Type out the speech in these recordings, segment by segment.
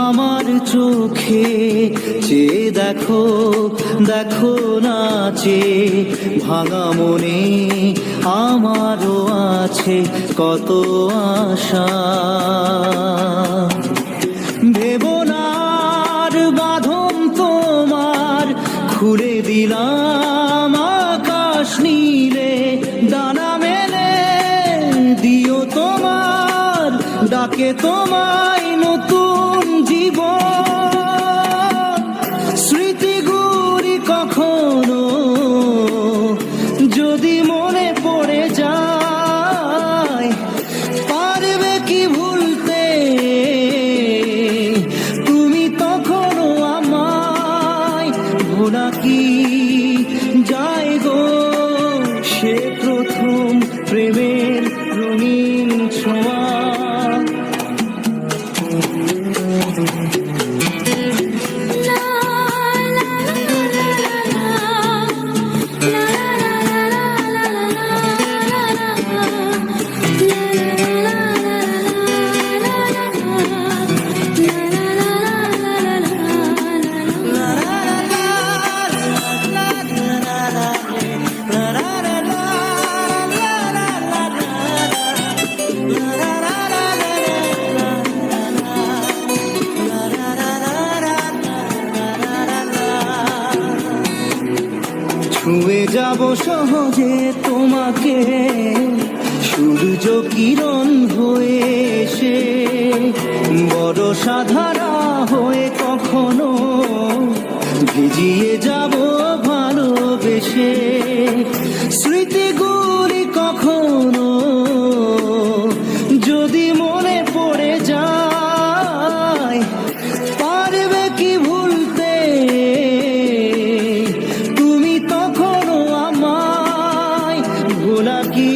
আমার চোখে চেয়ে দেখো, দেখো নাচে ভাঙা মনে আমারও আছে কত আশা। ভেবো না আর বাঁধন তোমার, খুলে দিলাম আকাশ নীলে, ডানা মেলে দিও তোমার ডাকে তোমায় নতুন জীবন। স্মৃতিগুলি কখনো যদি মনে পড়ে যায়, পারবে কি ভুলতে তুমি তখনও আমায়? ভোলা কি যায় গো সে প্রথম প্রেমের রঙিন ছোঁয়া। ছুঁয়ে যাব সহজে তোমাকে সূর্য কিরণ হয়ে এসে, বড় সাধারা হয়ে কখনো ভিজিয়ে যাব ভালোবেসে। স্মৃতিগুলি কখনো যদি মনে পড়ে যায়, পারবে কি ভুলতে তুমি তখনও আমায়? ভোলা কি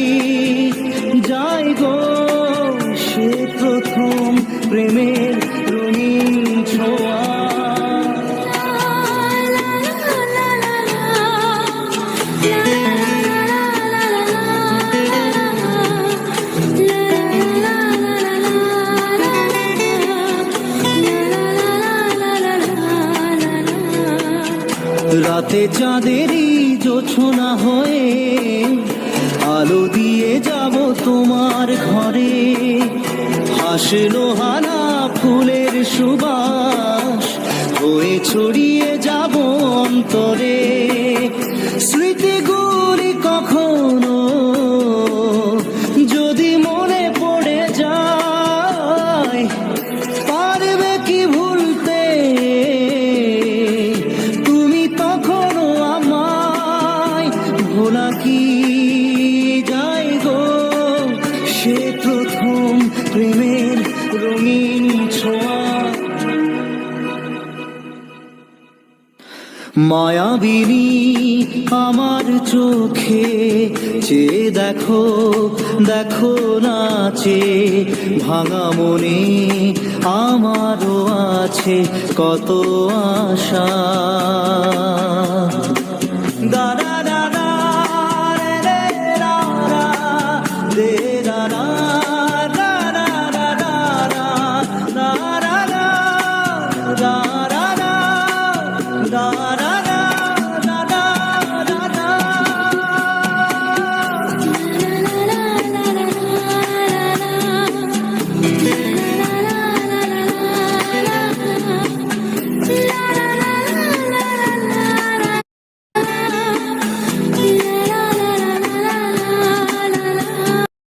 যায় গো সে প্রথম প্রেমের রঙিন ছোঁয়া। রাতে চাঁদেরই জোছনা হয়ে আলো দিয়ে যাব তোমার ঘরে, হাসলো হানা ফুলের সুবাস হয়ে ছড়িয়ে যাব অন্তরে। স্মৃতিগুলি কখনো যদি মনে পড়ে যায়, পারবে কি ভুলতে তুমি তখনও আমায়? ভোলা কি যায় গো সে প্রথম প্রেমের রঙিন ছোঁয়া। মায়াবিনী আমার চোখে চেয়ে দেখো, দেখো নাচে ভাঙা মনে আমারও আছে কত আশা।